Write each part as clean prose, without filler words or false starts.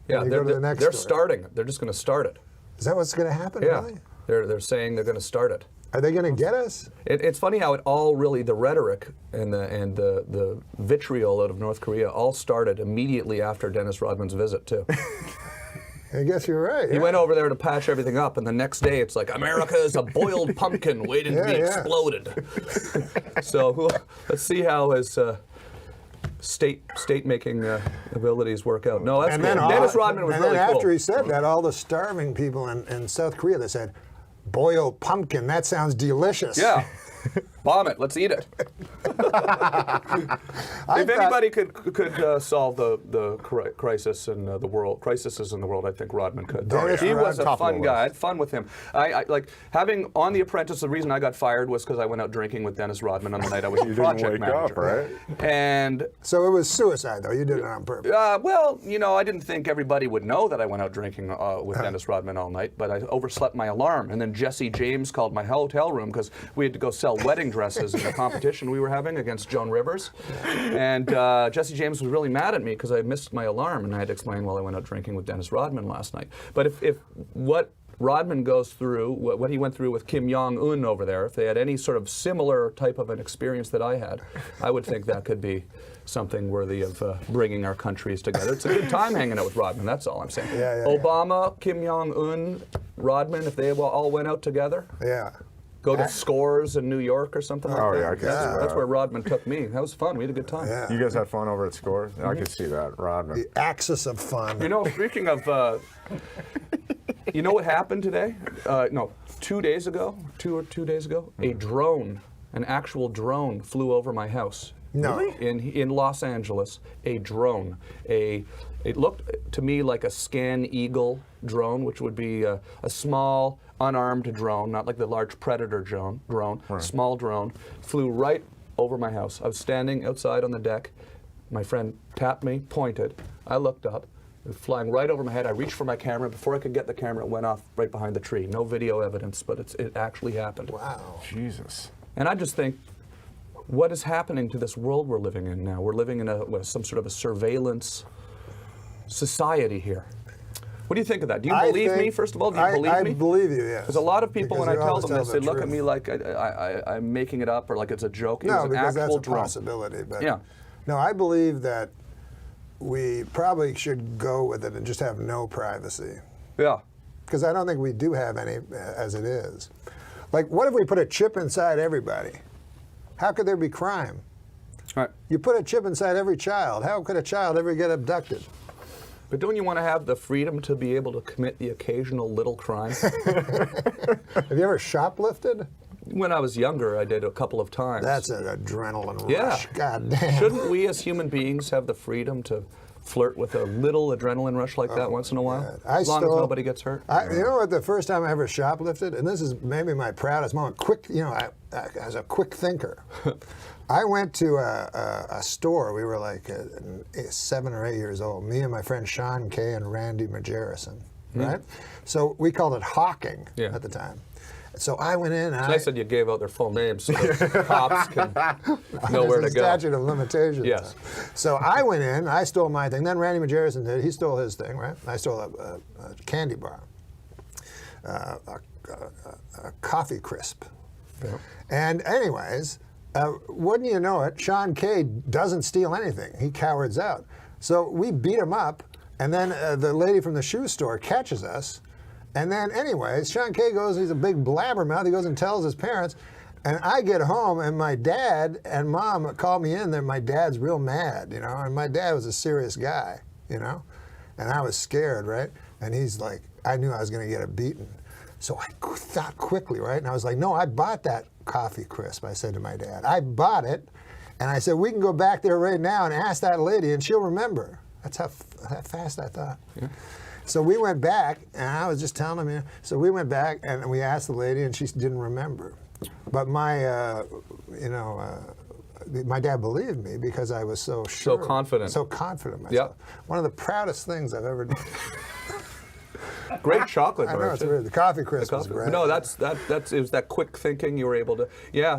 Yeah, You go to the next they're store. starting it. They're just going to start it. Is that what's going to happen? Yeah, Really? they're saying they're going to start it. Are they going to get us? It's funny how it all really, the rhetoric and the vitriol out of North Korea all started immediately after Dennis Rodman's visit too. I guess you're right. He went over there to patch everything up, and the next day it's like America is a boiled pumpkin waiting to be exploded. So let's see how his state-making abilities work out. No, that's And cool. then Dennis Rodman was and really then cool. after he said that, all the starving people in South Korea, they said, boiled pumpkin, that sounds delicious. Yeah. Bomb it. Let's eat it. If anybody could solve the crisis in the world, crises in the world, I think Rodman could. Dennis He was a Top of fun the guy. I had fun with him. I like having on The Apprentice. The reason I got fired was because I went out drinking with Dennis Rodman on the night I was You project didn't wake manager. up, right? And So it was suicide, though. You did it on purpose. well, you know, I didn't think everybody would know that I went out drinking with Dennis Rodman all night, but I overslept my alarm. And then Jesse James called my hotel room because we had to go sell wedding dresses in a competition we were having against Joan Rivers. And Jesse James was really mad at me because I missed my alarm, and I had to explain, well, I went out drinking with Dennis Rodman last night. But if what Rodman goes through, what he went through with Kim Jong-un over there, if they had any sort of similar type of an experience that I had, I would think that could be something worthy of bringing our countries together. It's a good time hanging out with Rodman, that's all I'm saying. Yeah. Obama, Kim Jong-un, Rodman, if they all went out together, Yeah. go to Scores in New York or something like Oh, that. yeah, I can see That's that. where Rodman took me. That was fun. We had a good time. Yeah. You guys had fun over at Scores? I could see that, Rodman. The axis of fun. You know, speaking of, you know what happened today? No, 2 days ago, two days ago, a drone, an actual drone flew over my house. No. In Los Angeles, a drone. It looked to me like a Scan Eagle drone, which would be a small, unarmed drone, not like the large Predator drone, small drone, flew right over my house. I was standing outside on the deck. My friend tapped me, pointed. I looked up. It was flying right over my head. I reached for my camera. Before I could get the camera, it went off right behind the tree. No video evidence, but it actually happened. Wow. Jesus. And I just think, what is happening to this world we're living in now? We're living in some sort of a surveillance society here. What do you think of that? Do you believe me, first of all? Do you believe me? I believe you, yes. Because a lot of people, Because when I you tell always them this, the they look at truth. me like I'm making it up or like it's a joke. It No, was an because that's actual a drone. possibility. But Yeah. No, I believe that we probably should go with it and just have no privacy. Yeah. Because I don't think we do have any as it is. Like, what if we put a chip inside everybody? How could there be crime? Right. You put a chip inside every child. How could a child ever get abducted? But don't you want to have the freedom to be able to commit the occasional little crime? Have you ever shoplifted? When I was younger, I did a couple of times. That's an adrenaline rush. Yeah. God damn. Shouldn't we as human beings have the freedom to flirt with a little adrenaline rush like that once in a while? God. As long as nobody gets hurt? You know what? The first time I ever shoplifted, and this is maybe my proudest moment. Quick, you know, I as a quick thinker, I went to a store. We were like 7 or 8 years old. Me and my friend Sean Kay and Randy Majerison, right? So we called it hawking at the time. So I went in. I said you gave out their full names so the cops can know where to go. Statute of limitations. Yes. So I went in. I stole my thing. Then Randy Majerison did. He stole his thing, right? I stole a candy bar, a coffee crisp. Yeah. And anyways, wouldn't you know it, Sean Kay doesn't steal anything. He cowards out. So we beat him up, and then the lady from the shoe store catches us. And then anyways, Sean Kay goes, he's a big blabbermouth, he goes and tells his parents. And I get home, and my dad and mom call me in there. My dad's real mad, you know, and my dad was a serious guy, you know. And I was scared, right? And he's like, I knew I was going to get a beating. So I thought quickly, right? And I was like, no, I bought that coffee crisp, I said to my dad. I bought it, and I said, we can go back there right now and ask that lady, and she'll remember. That's how fast I thought. Yeah. So we went back, and I was just telling him, so we went back, and we asked the lady, and she didn't remember. But my, my dad believed me because I was so sure. So confident. So confident in myself. Yep. One of the proudest things I've ever done. Great chocolate I bar. know, it's weird. The coffee crisp was great. No, that's it was that quick thinking you were able to. Yeah.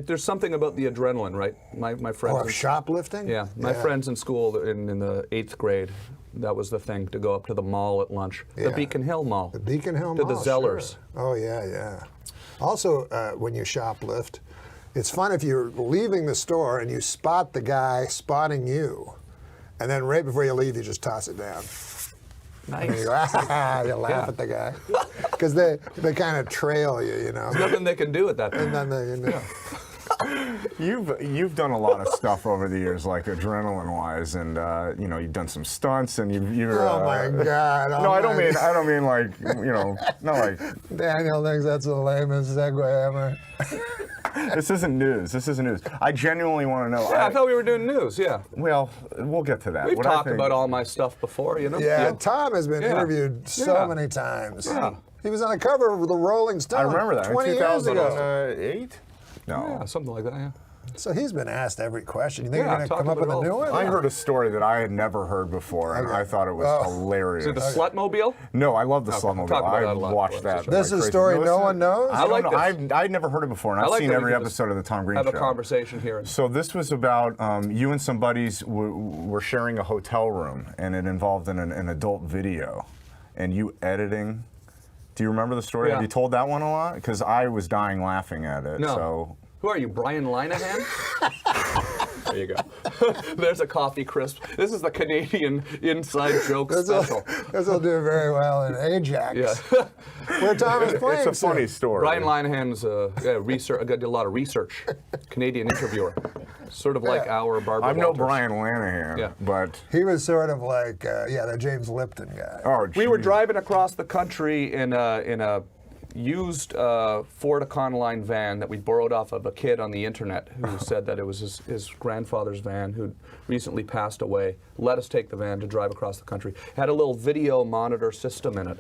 There's something about the adrenaling, right? My friends. Or shoplifting? Yeah, my friends in school in the 8th grade, That was the thing, to go up to the mall at lunch. The Yeah. Beacon Hill Mall. The Beacon Hill To Mall. the Zellers. Sure. Oh, yeah, yeah. Also, when you shoplift, it's fun if you're leaving the store and you spot the guy spotting you. And then right before you leave, you just toss it down. And Nice. you, you laugh at the guy. Because they kind of trail you, you know. There's nothing they can do at that point. And then they, you know. You've done a lot of stuff over the years, like adrenaline-wise, and you know, you've done some stunts, and you're. Oh my God! No, I don't mean like, you know, not like. Daniel thinks that's the lamest segue ever. This isn't news. This isn't news. I genuinely want to know. Yeah, I thought we were doing news, yeah. Well, we'll get to that. We've What I talked think- about all my stuff before, you know? Yeah, Tom has been Yeah. interviewed so Yeah. many times. Yeah. He was on the cover of the Rolling Stone. I remember that 20 in years ago. 2008. No. Yeah, something like that, yeah. So he's been asked every question. You think Yeah, you're going to talk come up with about a it new all. one? I heard a story that I had never heard before, and I thought it was hilarious. Is it the Slutmobile? No, I love the Slumber. talk about I that a lot. watched that. This is a like crazy. story No, no this one is- knows? I like don't know. this. I'd never heard it before, and I I've like seen that we every can just episode of the Tom Green Have Show. a conversation here. So this was about you and some buddies were sharing a hotel room, and it involved an adult video, and you editing. Do you remember the story? Yeah. Have you told that one a lot? Because I was dying laughing at it. No. So Who are you, Brian Linehan? There you go. There's a coffee crisp. This is the Canadian inside joke special. This will do very well in Ajax, Yeah. where Tom is playing. it's a funny story. Brian Linehan's research. I did a lot of research. Canadian interviewer. Sort of like our Barbara I'm no Walters. Brian Lanahan, Yeah. but He was sort of like, the James Lipton guy. oh, We were geez. driving across the country in a used Ford Econoline van that we borrowed off of a kid on the internet who said that it was his grandfather's van who'd recently passed away. Let us take the van to drive across the country. Had a little video monitor system in it.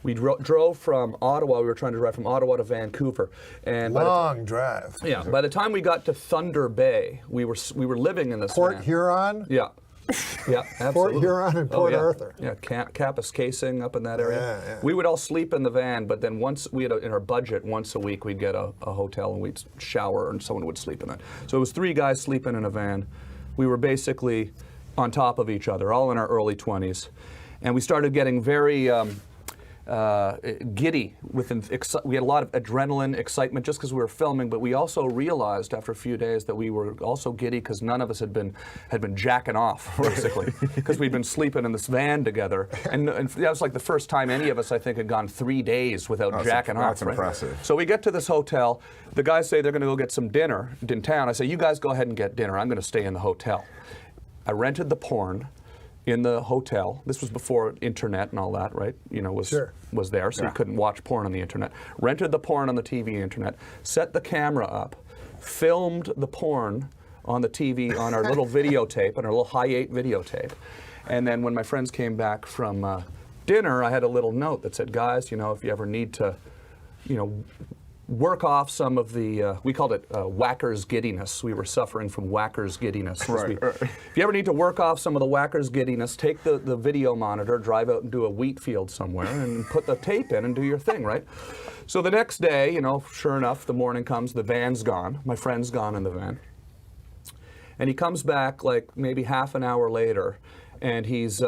We drove from Ottawa. We were trying to drive from Ottawa to Vancouver, and Long drive. by the time we got to Thunder Bay, we were living in this Port van. Huron. Yeah. Yeah, absolutely. Port Huron and Port yeah. Arthur. Yeah, Capus Casing up in that area. Yeah, yeah. We would all sleep in the van, but then once we had in our budget, once a week we'd get a hotel and we'd shower and someone would sleep in that. So it was 3 guys sleeping in a van. We were basically on top of each other, all in our early 20s. And we started getting very giddy. We had a lot of adrenaline, excitement just because we were filming, but we also realized after a few days that we were also giddy because none of us had been jacking off, basically, because we'd been sleeping in this van together. And that was like the first time any of us, I think, had gone 3 days without jacking off. That's impressive. So we get to this hotel. The guys say they're going to go get some dinner in town. I say, you guys go ahead and get dinner. I'm going to stay in the hotel. I rented the porn in the hotel. This was before internet and all that, right? You know, was there, so you couldn't watch porn on the internet. Rented the porn on the TV internet, set the camera up, filmed the porn on the TV on our little videotape, on our little Hi8 videotape. And then when my friends came back from dinner, I had a little note that said, guys, you know, if you ever need to, you know, work off some of the, we called it whacker's giddiness. We were suffering from whacker's giddiness. Right. If you ever need to work off some of the whacker's giddiness, take the video monitor, drive out and do a wheat field somewhere and put the tape in and do your thing, right? So the next day, you know, sure enough, the morning comes, the van's gone. My friend's gone in the van. And he comes back like maybe half an hour later, and he's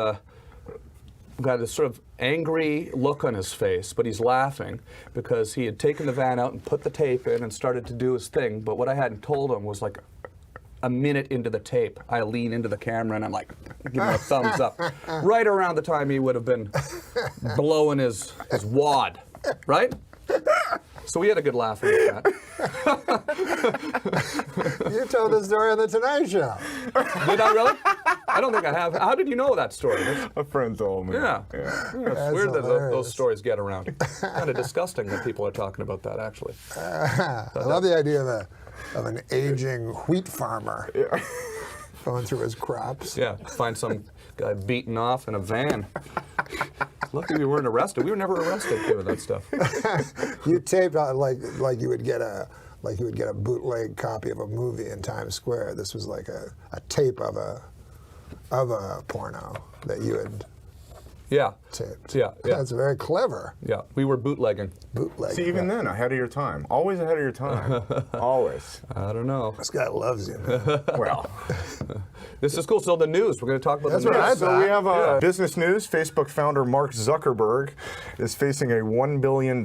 got this sort of angry look on his face, but he's laughing because he had taken the van out and put the tape in and started to do his thing. But what I hadn't told him was like a minute into the tape, I lean into the camera and I'm like, give him a thumbs up. Right around the time he would have been blowing his wad, right? So we had a good laugh at that. You told the story on the Tonight Show. Did I really? I don't think I have. How did you know that story? A friend told me. Yeah. Yeah. It's weird that hilarious. those stories get around. Kind of disgusting that people are talking about that, actually. I love the idea of an aging wheat farmer going through his crops. Yeah, find some guy beaten off in a van. Lucky we weren't arrested. We were never arrested doing that stuff. You taped like you would get a bootleg copy of a movie in Times Square. This was like a tape of a porno that you had Yeah. taped. Yeah. That's very clever. Yeah. We were bootlegging. Bootleg. See, even then, ahead of your time. Always ahead of your time. Always. I don't know. This guy loves you, man. Well. This is cool. So the news. We're going to talk about That's the news. what I So we have business news. Facebook founder Mark Zuckerberg is facing a $1 billion